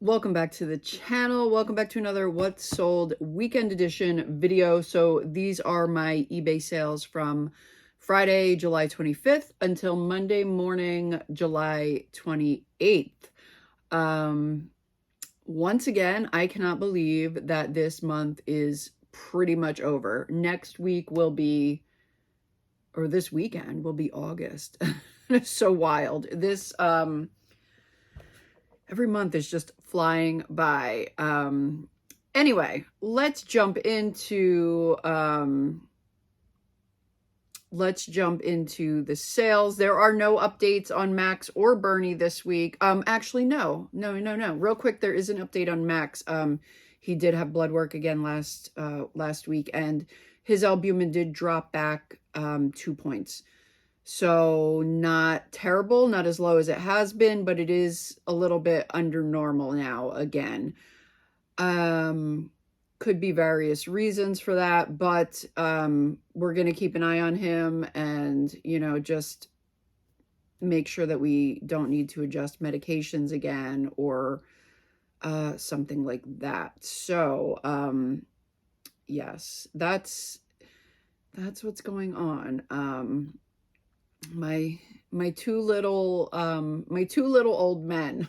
Welcome back to the channel. Welcome back to another What's Sold Weekend Edition video. So these are my eBay sales from Friday, July 25th until Monday morning, July 28th. Once again, I cannot believe that this month is pretty much over. Next week will be, or this weekend will be August. It's so wild. This, every month is just flying by. Anyway, let's jump into the sales. There are no updates on Max or Bernie this week. Actually, no. Real quick, there is an update on Max. He did have blood work again last week, and his albumin did drop back 2 points. So not terrible, not as low as it has been, but it is a little bit under normal now again. Could be various reasons for that, but we're going to keep an eye on him and, just make sure that we don't need to adjust medications again or something like that. So, yes, that's what's going on. My two little old men.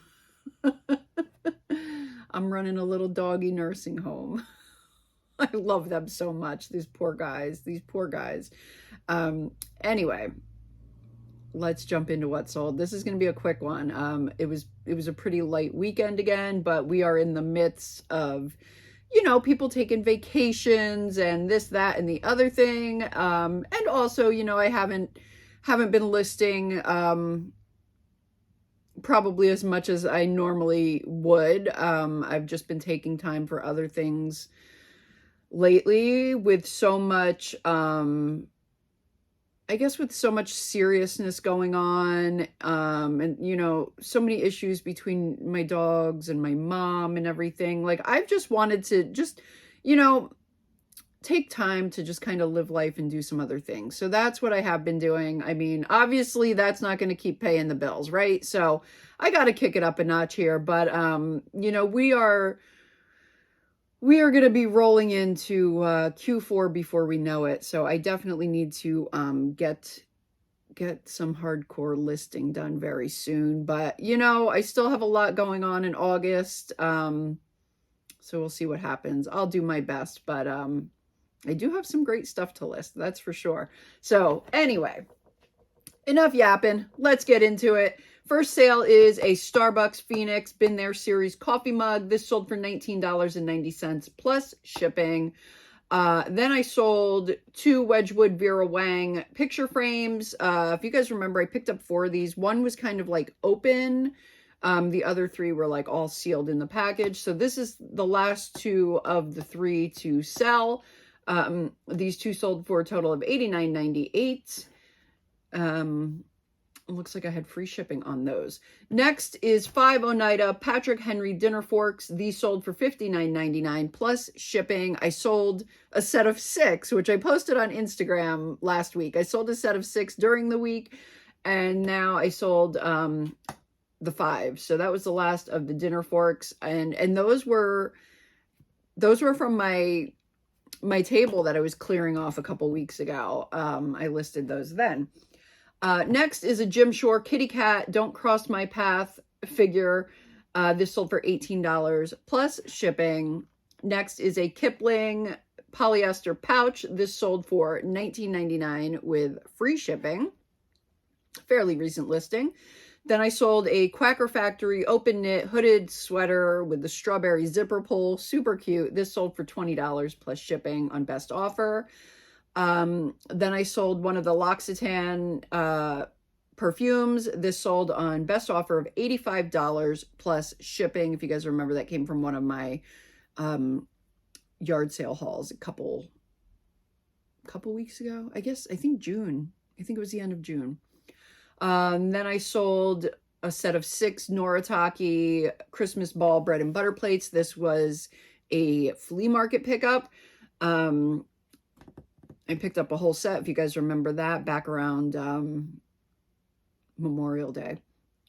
I'm running a little doggy nursing home. I love them so much. These poor guys. Anyway, let's jump into what's sold. This is going to be a quick one. It was a pretty light weekend again, but we are in the midst of, people taking vacations and this, that, and the other thing. And also, I haven't been listing probably as much as I normally would. I've just been taking time for other things lately with so much, I guess with so much seriousness going on, and, so many issues between my dogs and my mom and everything. Like, I've just wanted to just, take time to just kind of live life and do some other things. So that's what I have been doing. I mean, obviously that's not going to keep paying the bills, right? So I got to kick it up a notch here, but we are going to be rolling into Q4 before we know it. So I definitely need to get some hardcore listing done very soon, but I still have a lot going on in August. So we'll see what happens. I'll do my best, but I do have some great stuff to list, that's for sure. So anyway, enough yapping. Let's get into it. First sale is a Starbucks Phoenix Been There Series coffee mug. This sold for $19.90 plus shipping. Then I sold 2 Wedgwood Vera Wang picture frames. If you guys remember, I picked up 4 of these. One was kind of like open. The other 3 were like all sealed in the package. So this is the last 2 of the 3 to sell. These 2 sold for a total of $89.98. It looks like I had free shipping on those. Next is 5 Oneida Patrick Henry dinner forks. These sold for $59.99 plus shipping. I sold a set of 6, which I posted on Instagram last week. I sold a set of 6 during the week, and now I sold the 5. So that was the last of the dinner forks, and those were from my table that I was clearing off a couple weeks ago. I listed those then. Next is a Jim Shore Kitty Cat Don't Cross My Path figure. This sold for $18 plus shipping. Next is a Kipling polyester pouch. This sold for $19.99 with free shipping. Fairly recent listing. Then I sold a Quacker Factory open knit hooded sweater with the strawberry zipper pull. Super cute. This sold for $20 plus shipping on best offer. Then I sold one of the L'Occitane perfumes. This sold on best offer of $85 plus shipping. If you guys remember, that came from one of my yard sale hauls a couple weeks ago. I think June. I think it was the end of June. Then I sold a set of 6 Noritake Christmas ball bread and butter plates. This was a flea market pickup. I picked up a whole set, if you guys remember that, back around Memorial Day.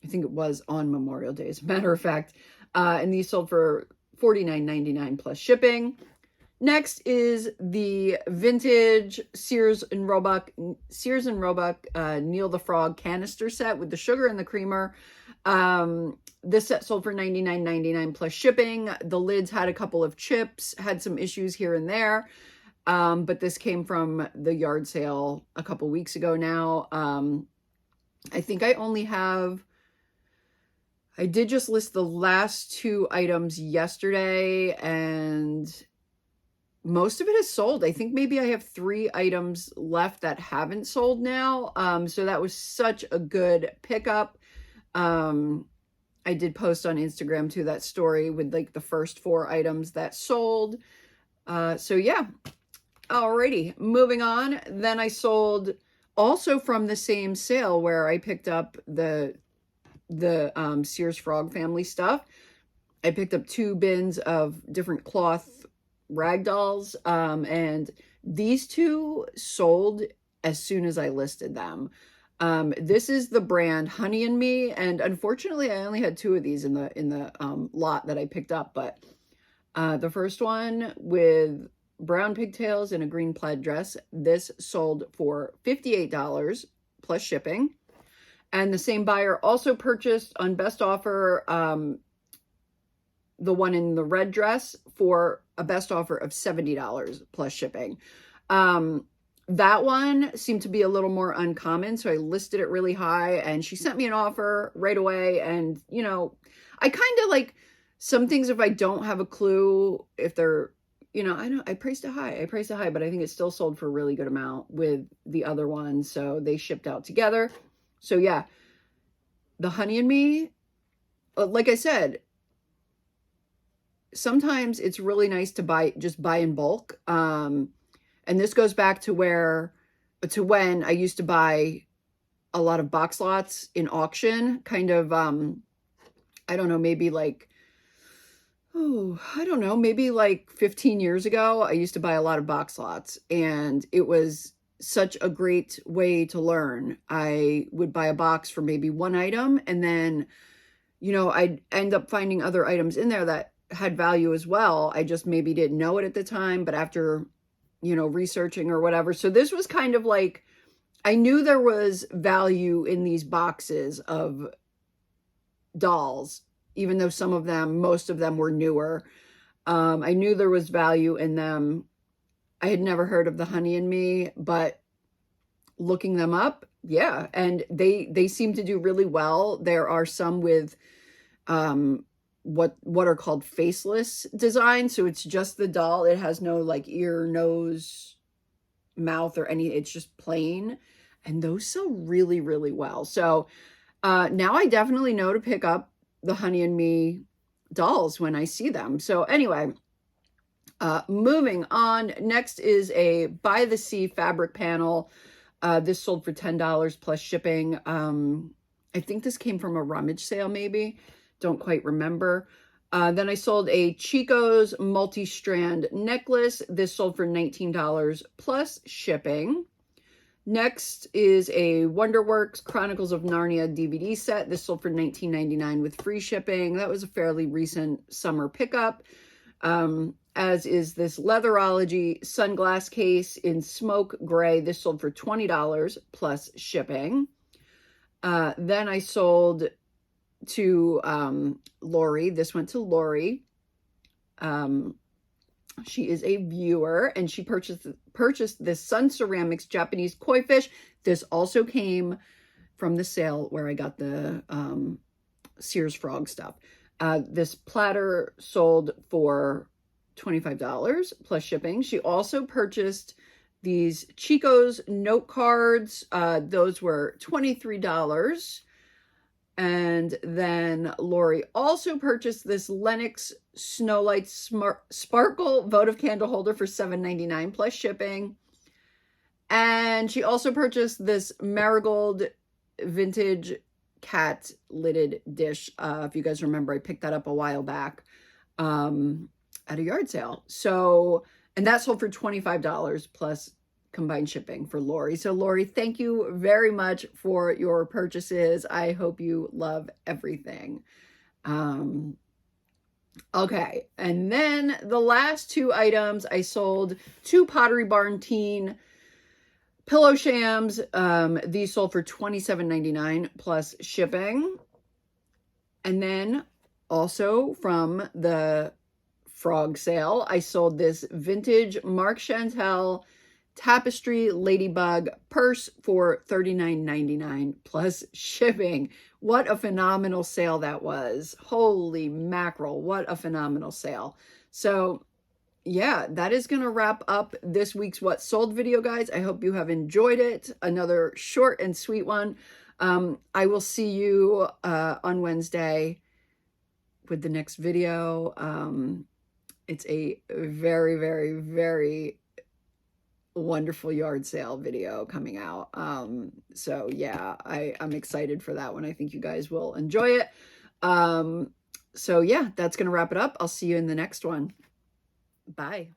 I think it was on Memorial Day, as a matter of fact. And these sold for $49.99 plus shipping. Next is the vintage Sears and Roebuck Neil the Frog canister set with the sugar and the creamer. This set sold for $99.99 plus shipping. The lids had a couple of chips, had some issues here and there. But this came from the yard sale a couple weeks ago now. I think I did just list the last 2 items yesterday, and most of it is sold. I think maybe I have 3 items left that haven't sold now. So that was such a good pickup. I did post on Instagram too, that story with like the first 4 items that sold. So yeah. Alrighty, moving on. Then I sold, also from the same sale where I picked up the Sears Frog family stuff. I picked up 2 bins of different cloth rag dolls, and these 2 sold as soon as I listed them. This is the brand Honey and Me, and unfortunately I only had 2 of these in the lot that I picked up, but the first one with brown pigtails and a green plaid dress, this sold for $58 plus shipping. And the same buyer also purchased on best offer the one in the red dress for a best offer of $70 plus shipping. That one seemed to be a little more uncommon, so I listed it really high, and she sent me an offer right away. And, you know, I kind of like some things, if I don't have a clue, if they're, you know, I priced it high. But I think it still sold for a really good amount with the other one. So they shipped out together. So yeah, the Honey and Me, like I said, sometimes it's really nice to just buy in bulk. And this goes back to when I used to buy a lot of box lots in auction, kind of, I don't know, maybe like 15 years ago, I used to buy a lot of box lots, and it was such a great way to learn. I would buy a box for maybe 1 item, and then, you know, I'd end up finding other items in there that had value as well. I just maybe didn't know it at the time, but after, you know, researching or whatever. So this was kind of like, I knew there was value in these boxes of dolls, even though most of them were newer. I knew there was value in them. I had never heard of the Honey and Me, but looking them up, yeah, and they seem to do really well. There are some with what are called faceless designs, so it's just the doll. It has no like ear, nose, mouth, or any. It's just plain, and those sell really, really well. So now I definitely know to pick up the Honey and Me dolls when I see them. So anyway, moving on. Next is a By the Sea fabric panel. This sold for $10 plus shipping. I think this came from a rummage sale, maybe. Don't quite remember. Then I sold a Chico's multi-strand necklace. This sold for $19 plus shipping. Next is a Wonderworks Chronicles of Narnia DVD set. This sold for $19.99 with free shipping. That was a fairly recent summer pickup. As is this Leatherology sunglass case in smoke gray. This sold for $20 plus shipping. Then I sold to Lori. This went to Lori. She is a viewer, and she purchased this Sun Ceramics Japanese koi fish. This also came from the sale where I got the Sears Frog stuff. This platter sold for $25 plus shipping. She also purchased these Chico's note cards. Those were $23. And then Lori also purchased this Lennox Snowlight Sparkle votive candle holder for $7.99 plus shipping. And she also purchased this Marigold vintage cat lidded dish. If you guys remember, I picked that up a while back at a yard sale. So, and that sold for $25 plus combined shipping for Lori. So Lori, thank you very much for your purchases. I hope you love everything. Okay, and then the last two items, I sold 2 Pottery Barn Teen pillow shams. These sold for $27.99 plus shipping. And then also from the frog sale, I sold this vintage Marc Chantel tapestry ladybug purse for $39.99 plus shipping. What a phenomenal sale that was. Holy mackerel, what a phenomenal sale. So yeah, that is going to wrap up this week's What Sold video, guys. I hope you have enjoyed it. Another short and sweet one. I will see you on Wednesday with the next video. It's a very, very, very wonderful yard sale video coming out. So yeah, I'm excited for that one. I think you guys will enjoy it. So yeah, that's going to wrap it up. I'll see you in the next one. Bye.